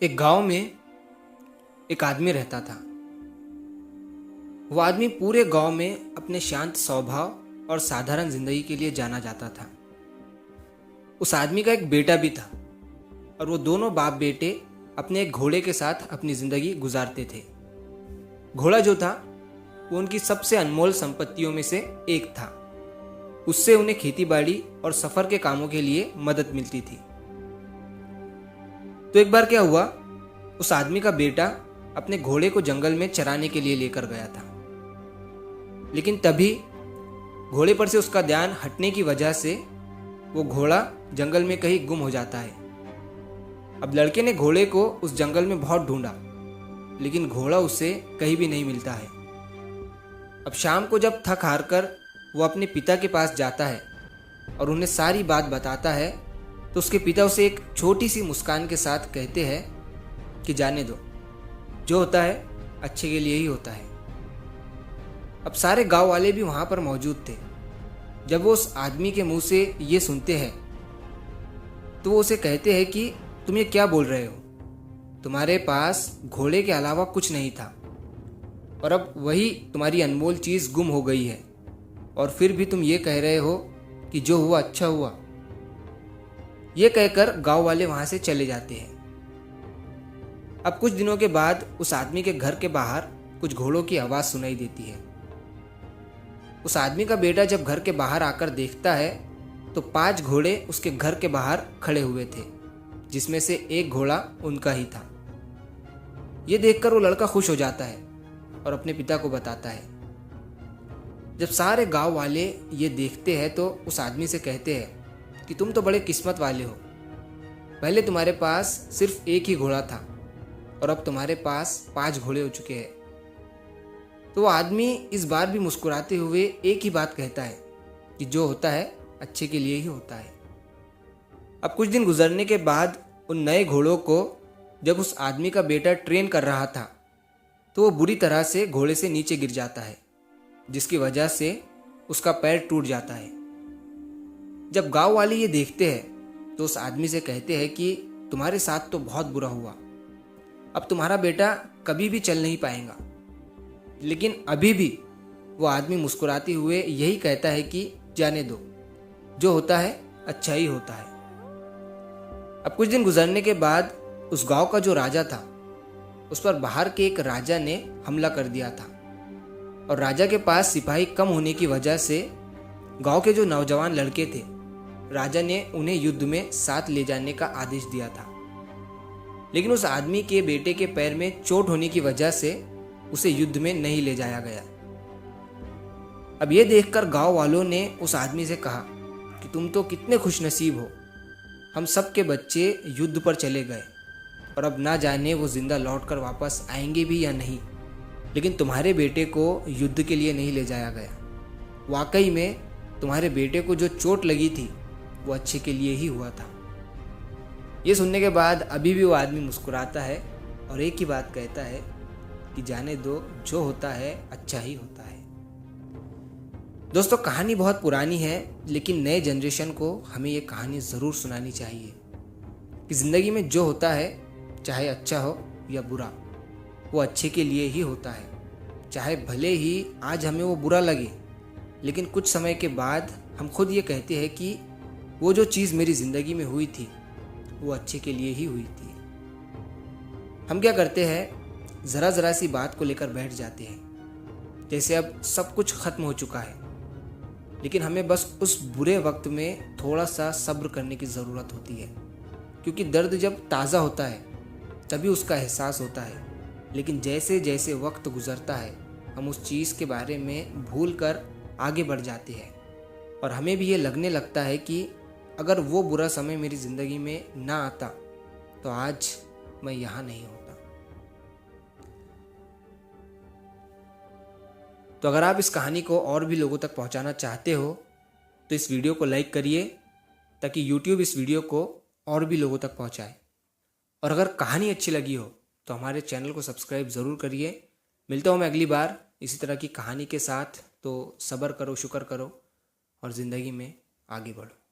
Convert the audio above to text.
एक गांव में एक आदमी रहता था। वो आदमी पूरे गांव में अपने शांत स्वभाव और साधारण जिंदगी के लिए जाना जाता था। उस आदमी का एक बेटा भी था और वो दोनों बाप बेटे अपने एक घोड़े के साथ अपनी जिंदगी गुजारते थे। घोड़ा जो था वो उनकी सबसे अनमोल संपत्तियों में से एक था। उससे उन्हें खेतीबाड़ी और सफर के कामों के लिए मदद मिलती थी। तो एक बार क्या हुआ, उस आदमी का बेटा अपने घोड़े को जंगल में चराने के लिए लेकर गया था, लेकिन तभी घोड़े पर से उसका ध्यान हटने की वजह से वो घोड़ा जंगल में कहीं गुम हो जाता है। अब लड़के ने घोड़े को उस जंगल में बहुत ढूंढा, लेकिन घोड़ा उसे कहीं भी नहीं मिलता है। अब शाम को जब थक हार कर वो अपने पिता के पास जाता है और उन्हें सारी बात बताता है, तो उसके पिता उसे एक छोटी सी मुस्कान के साथ कहते हैं कि जाने दो, जो होता है अच्छे के लिए ही होता है। अब सारे गांव वाले भी वहां पर मौजूद थे। जब वो उस आदमी के मुंह से ये सुनते हैं तो वो उसे कहते हैं कि तुम ये क्या बोल रहे हो, तुम्हारे पास घोड़े के अलावा कुछ नहीं था और अब वही तुम्हारी अनमोल चीज गुम हो गई है, और फिर भी तुम ये कह रहे हो कि जो हुआ अच्छा हुआ। ये कहकर गांव वाले वहां से चले जाते हैं। अब कुछ दिनों के बाद उस आदमी के घर के बाहर कुछ घोड़ों की आवाज सुनाई देती है। उस आदमी का बेटा जब घर के बाहर आकर देखता है तो 5 घोड़े उसके घर के बाहर खड़े हुए थे, जिसमें से एक घोड़ा उनका ही था। ये देखकर वो लड़का खुश हो जाता है और अपने पिता को बताता है। जब सारे गांव वाले ये देखते हैं तो उस आदमी से कहते हैं कि तुम तो बड़े किस्मत वाले हो, पहले तुम्हारे पास सिर्फ एक ही घोड़ा था और अब तुम्हारे पास 5 घोड़े हो चुके हैं। तो वो आदमी इस बार भी मुस्कुराते हुए एक ही बात कहता है कि जो होता है अच्छे के लिए ही होता है। अब कुछ दिन गुजरने के बाद उन नए घोड़ों को जब उस आदमी का बेटा ट्रेन कर रहा था तो वो बुरी तरह से घोड़े से नीचे गिर जाता है, जिसकी वजह से उसका पैर टूट जाता है। जब गांव वाले ये देखते हैं तो उस आदमी से कहते हैं कि तुम्हारे साथ तो बहुत बुरा हुआ, अब तुम्हारा बेटा कभी भी चल नहीं पाएगा। लेकिन अभी भी वो आदमी मुस्कुराते हुए यही कहता है कि जाने दो, जो होता है अच्छा ही होता है। अब कुछ दिन गुजरने के बाद उस गांव का जो राजा था उस पर बाहर के एक राजा ने हमला कर दिया था, और राजा के पास सिपाही कम होने की वजह से गांव के जो नौजवान लड़के थे, राजा ने उन्हें युद्ध में साथ ले जाने का आदेश दिया था। लेकिन उस आदमी के बेटे के पैर में चोट होने की वजह से उसे युद्ध में नहीं ले जाया गया। अब यह देखकर गांव वालों ने उस आदमी से कहा कि तुम तो कितने खुशनसीब हो, हम सब के बच्चे युद्ध पर चले गए और अब ना जाने वो जिंदा लौटकर वापस आएंगे भी या नहीं, लेकिन तुम्हारे बेटे को युद्ध के लिए नहीं ले जाया गया। वाकई में तुम्हारे बेटे को जो चोट लगी थी वो अच्छे के लिए ही हुआ था। ये सुनने के बाद अभी भी वो आदमी मुस्कुराता है और एक ही बात कहता है कि जाने दो, जो होता है अच्छा ही होता है। दोस्तों, कहानी बहुत पुरानी है, लेकिन नए जनरेशन को हमें ये कहानी ज़रूर सुनानी चाहिए कि ज़िंदगी में जो होता है, चाहे अच्छा हो या बुरा, वो अच्छे के लिए ही होता है। चाहे भले ही आज हमें वो बुरा लगे, लेकिन कुछ समय के बाद हम खुद ये कहते हैं कि वो जो चीज़ मेरी ज़िंदगी में हुई थी वो अच्छे के लिए ही हुई थी। हम क्या करते हैं, ज़रा ज़रा सी बात को लेकर बैठ जाते हैं जैसे अब सब कुछ ख़त्म हो चुका है, लेकिन हमें बस उस बुरे वक्त में थोड़ा सा सब्र करने की ज़रूरत होती है, क्योंकि दर्द जब ताज़ा होता है तभी उसका एहसास होता है। लेकिन जैसे जैसे वक्त गुज़रता है हम उस चीज़ के बारे में भूल कर आगे बढ़ जाते हैं, और हमें भी ये लगने लगता है कि अगर वो बुरा समय मेरी ज़िंदगी में ना आता तो आज मैं यहाँ नहीं होता। तो अगर आप इस कहानी को और भी लोगों तक पहुँचाना चाहते हो तो इस वीडियो को लाइक करिए, ताकि YouTube इस वीडियो को और भी लोगों तक पहुँचाए। और अगर कहानी अच्छी लगी हो तो हमारे चैनल को सब्सक्राइब ज़रूर करिए। मिलता हूँ मैं अगली बार इसी तरह की कहानी के साथ। तो सब्र करो, शुक्र करो और ज़िंदगी में आगे बढ़ो।